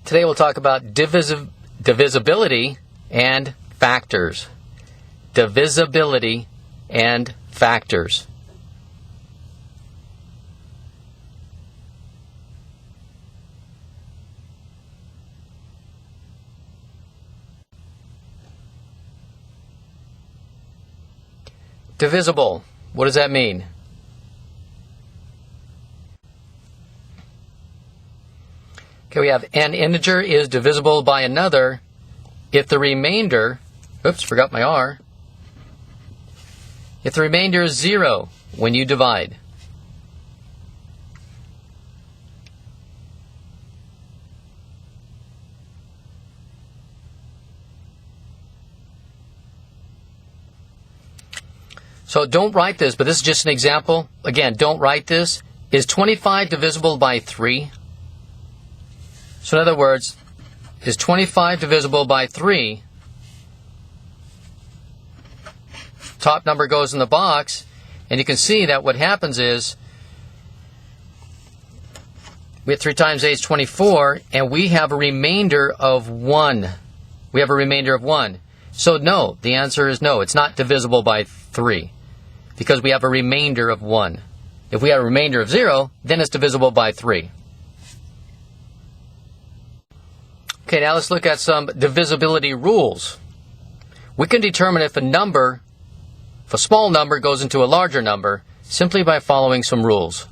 Today we'll talk about divisibility and factors. Divisibility and factors. Divisible. What does that mean? Okay, we have an integer is divisible by another if the remainder, oops, forgot my R. If the remainder is 0 when you divide. So don't write this, but this is just an example. Again, don't write this. Is 25 divisible by 3? So in other words, is 25 divisible by 3? Top number goes in the box, and you can see that what happens is we have 3 times 8 is 24, and we have a remainder of 1. We have a remainder of 1. So no, the answer is no. It's not divisible by 3 because we have a remainder of 1. If we have a remainder of 0, then it's divisible by 3. Okay, now let's look at some divisibility rules. We can determine if a small number goes into a larger number simply by following some rules.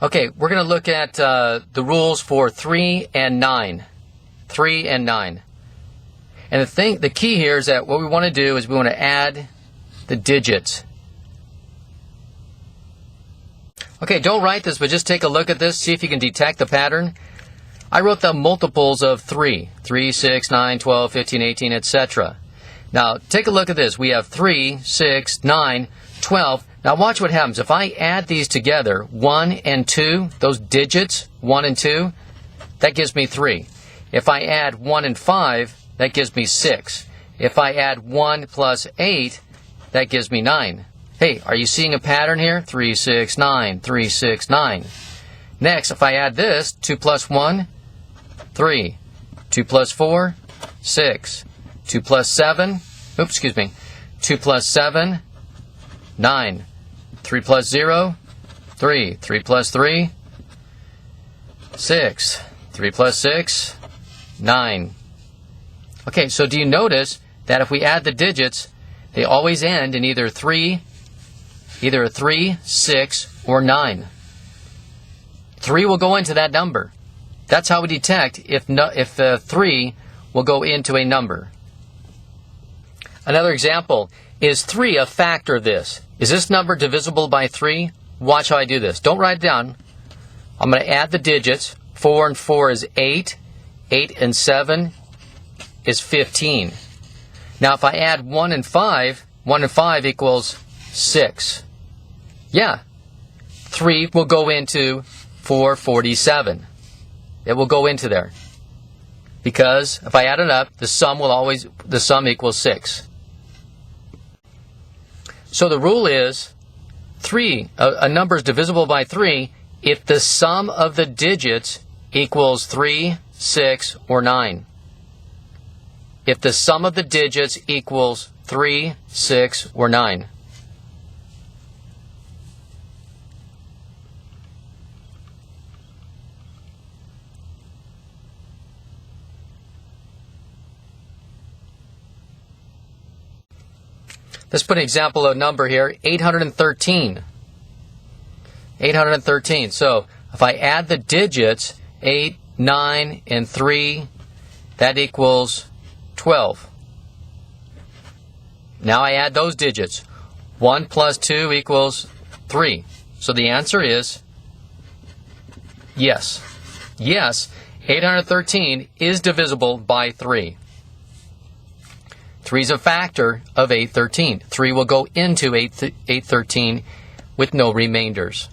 Okay, we're going to look at the rules for 3 and 9. 3 and 9. And the key here is that what we want to do is we want to add the digits. Okay, don't write this, but just take a look at this, see if you can detect the pattern. I wrote the multiples of 3. 3, 6, 9, 12, 15, 18, etc. Now, take a look at this. We have 3, 6, 9, 12. Now, watch what happens. If I add these together, 1 and 2, those digits, 1 and 2, that gives me 3. If I add 1 and 5, that gives me 6. If I add 1 plus 8, that gives me 9. Hey, are you seeing a pattern here? 3, 6, 9, 3, 6, 9. Next, if I add this, 2 plus 1, 3. 2 plus 4, 6. 2 plus 7, 2 plus 7, 9. 3 plus 0, 3. 3 plus 3, 6. 3 plus 6, 9. Okay, so do you notice that if we add the digits, they always end in either a 3, 6, or 9. 3 will go into that number. That's how we detect if 3 will go into a number. Another example, is 3 a factor of this? Is this number divisible by 3? Watch how I do this. Don't write it down. I'm going to add the digits. 4 and 4 is 8. 8 and 7 is 15. Now if I add 1 and 5, 1 and 5 equals 6. Yeah, 3 will go into 447. It will go into there. Because if I add it up, the sum equals 6. So the rule is a number is divisible by 3 if the sum of the digits equals 3, 6, or 9. If the sum of the digits equals 3, 6, or 9. Let's put an example of number here, 813. 813. So if I add the digits, 8, 9, and 3, that equals 12. Now I add those digits. 1 plus 2 equals 3. So the answer is yes. Yes, 813 is divisible by 3. 3 is a factor of 813. 3 will go into 813 with no remainders.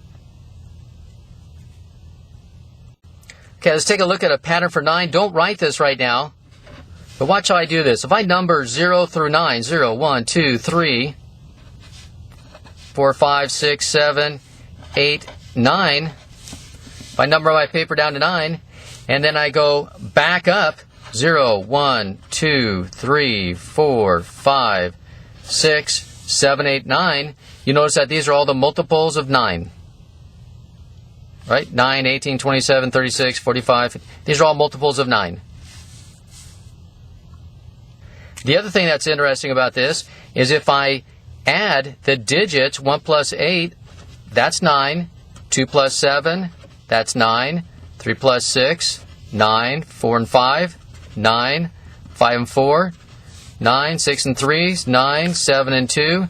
Okay, let's take a look at a pattern for 9. Don't write this right now, but watch how I do this. If I number 0 through 9, 0, 1, 2, 3, 4, 5, 6, 7, 8, 9, If I number my paper down to 9, and then I go back up 0, 1, 2, 3, 4, 5, 6, 7, 8, 9, you notice that these are all the multiples of 9. Right? 9, 18, 27, 36, 45. These are all multiples of 9. The other thing that's interesting about this is if I add the digits, 1 plus 8, that's 9. 2 plus 7, that's 9. 3 plus 6, 9. 4 and 5, 9. 5 and 4, 9. 6 and 3, 9. 7 and 2,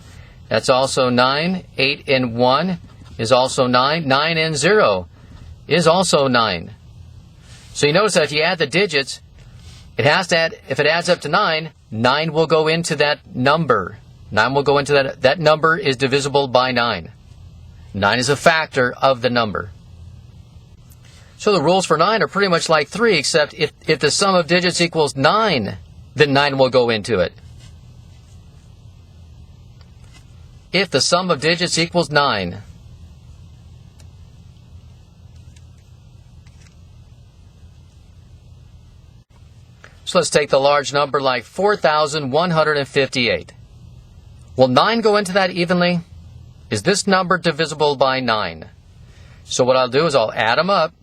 that's also 9. 8 and 1 is also 9. 9 and 0 is also 9. So you notice that if you add the digits, it has to add, if it adds up to 9, 9 will go into that number. 9 will go into that. That number is divisible by 9. 9 is a factor of the number. So the rules for 9 are pretty much like 3, except if the sum of digits equals 9, then 9 will go into it. If the sum of digits equals 9. So let's take the large number like 4,158. Will 9 go into that evenly? Is this number divisible by 9? So what I'll do is I'll add them up.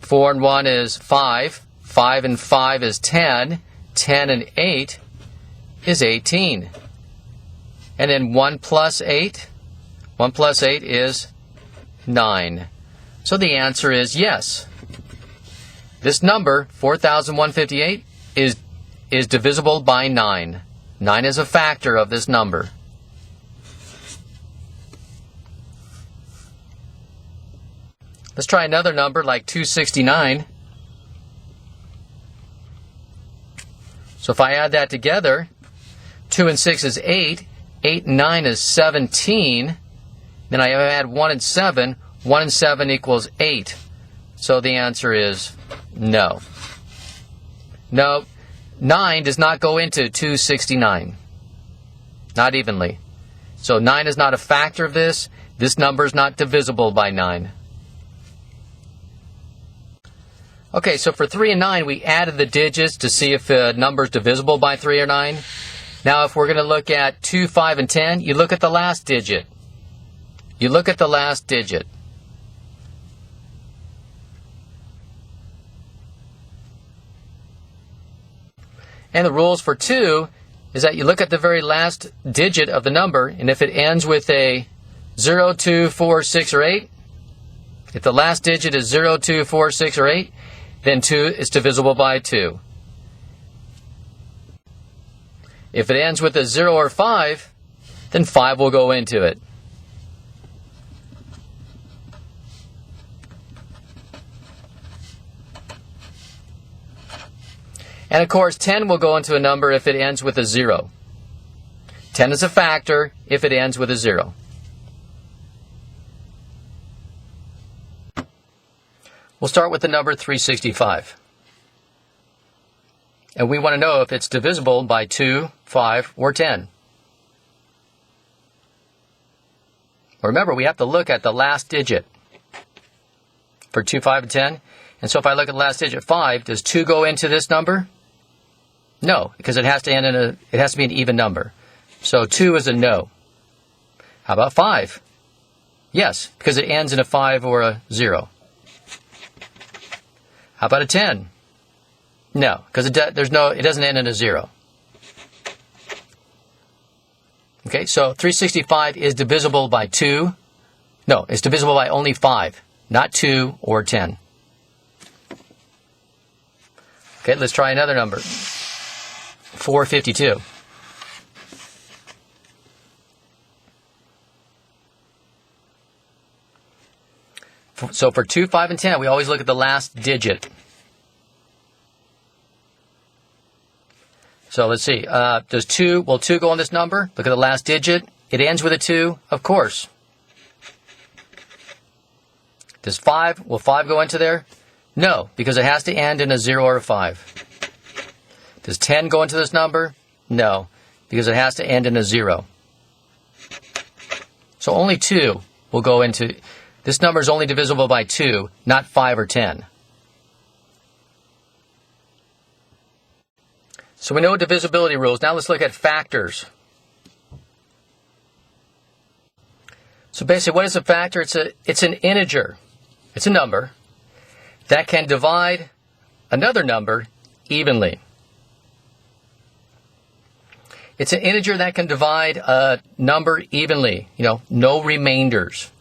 4 and 1 is 5. 5 and 5 is 10. 10 and 8 is 18. And then 1 plus 8. 1 plus 8 is 9. So the answer is yes. This number, 4,158, is divisible by 9. 9 is a factor of this number. Let's try another number like 269. So if I add that together, 2 and 6 is 8. 8 and 9 is 17. Then I add 1 and 7. 1 and 7 equals 8. So the answer is no. No, 9 does not go into 269. Not evenly. So 9 is not a factor of this. This number is not divisible by 9. Okay, so for 3 and 9, we added the digits to see if the number is divisible by 3 or 9. Now, if we're going to look at 2, 5, and 10, you look at the last digit. You look at the last digit. And the rules for 2 is that you look at the very last digit of the number, and if it ends with a 0, 2, 4, 6, or 8, if the last digit is 0, 2, 4, 6, or 8, then 2 is divisible by 2. If it ends with a 0 or 5, then 5 will go into it. And of course, 10 will go into a number if it ends with a 0. 10 is a factor if it ends with a 0. We'll start with the number 365. And we want to know if it's divisible by 2, 5, or 10. Remember, we have to look at the last digit for 2, 5, and 10. And so if I look at the last digit, 5, does 2 go into this number? No, because it has to end in it has to be an even number. So 2 is a no. How about 5? Yes, because it ends in a 5 or a 0. How about a 10? No, because it doesn't end in a 0. Okay, so 365 is divisible by 2. No, it's divisible by only 5, not 2 or 10. Okay, let's try another number. 452. So for 2, 5, and 10, we always look at the last digit. So let's see. Will 2 go on this number? Look at the last digit. It ends with a 2, of course. Will 5 go into there? No, because it has to end in a 0 or a 5. Does 10 go into this number? No, because it has to end in a 0. So only 2 will go into This number is only divisible by 2, not 5 or 10. So we know divisibility rules. Now let's look at factors. So basically, what is a factor? It's an integer. It's a number that can divide another number evenly. It's an integer that can divide a number evenly. No remainders.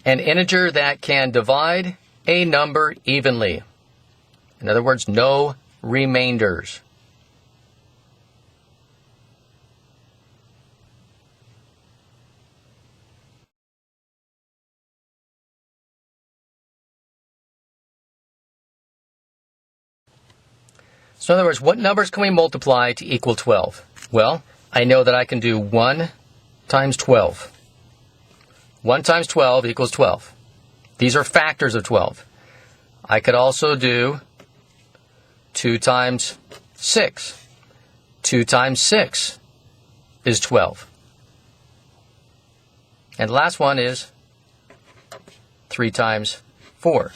An integer that can divide a number evenly. In other words, no remainders. So in other words, what numbers can we multiply to equal 12? Well, I know that I can do 1 times 12. 1 times 12 equals 12. These are factors of 12. I could also do 2 times 6. 2 times 6 is 12. And the last one is 3 times 4.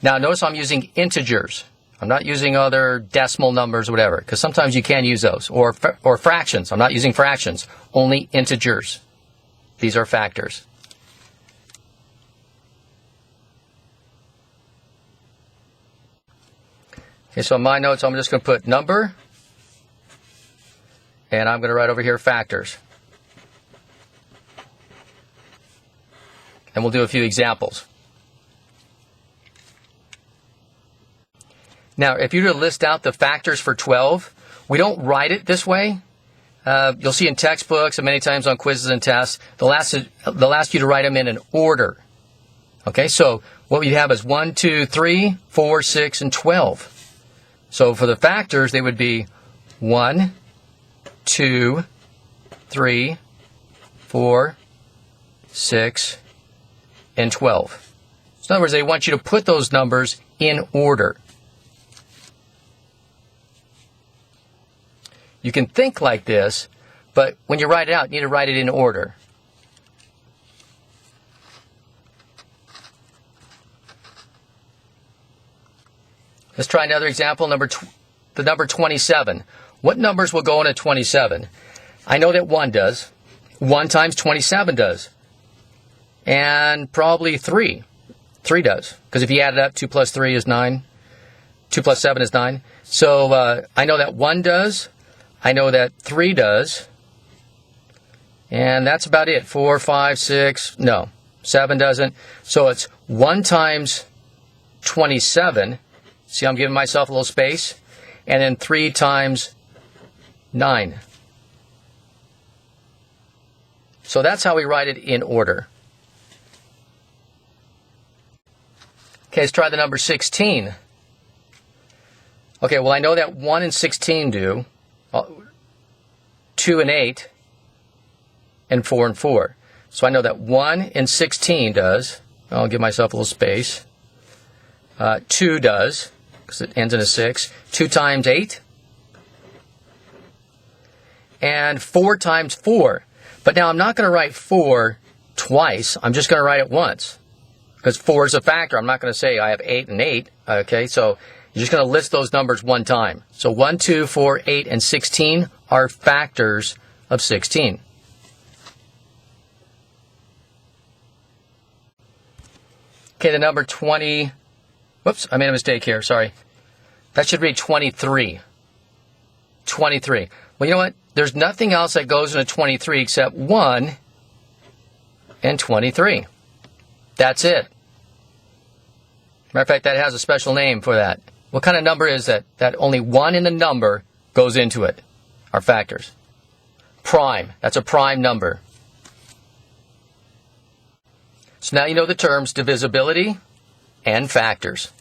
Now notice I'm using integers. I'm not using other decimal numbers or whatever, because sometimes you can use those. Or fractions. I'm not using fractions. Only integers. These are factors. Okay, so in my notes, I'm just going to put number, and I'm going to write over here factors. And we'll do a few examples. Now, if you were to list out the factors for 12, we don't write it this way. You'll see in textbooks and many times on quizzes and tests, they'll ask you to write them in an order. Okay, so what we have is 1, 2, 3, 4, 6, and 12. So for the factors, they would be 1, 2, 3, 4, 6, and 12. So in other words, they want you to put those numbers in order. You can think like this, but when you write it out, you need to write it in order. Let's try another example, the number 27. What numbers will go into 27? I know that 1 does. 1 times 27 does. And probably 3. 3 does. Because if you add it up, 2 plus 3 is 9. 2 plus 7 is 9. So I know that 1 does. I know that 3 does. And that's about it. 4, 5, 6. No. 7 doesn't. So it's 1 times 27. See, I'm giving myself a little space. And then 3 times 9. So that's how we write it in order. Okay, let's try the number 16. Okay, well, I know that 1 and 16 do. 2 and 8. And 4 and 4. So I know that 1 and 16 does. I'll give myself a little space. 2 does, because it ends in a 6. 2 times 8. And 4 times 4. But now I'm not going to write 4 twice. I'm just going to write it once. Because 4 is a factor. I'm not going to say I have 8 and 8. Okay, so you're just going to list those numbers one time. So 1, 2, 4, 8, and 16 are factors of 16. Okay, the number 20. Whoops, I made a mistake here. Sorry. That should read 23. 23. Well, you know what? There's nothing else that goes into 23 except 1 and 23. That's it. Matter of fact, that has a special name for that. What kind of number is that? That only 1 in the number goes into it. Are factors. Prime. That's a prime number. So now you know the terms divisibility and factors.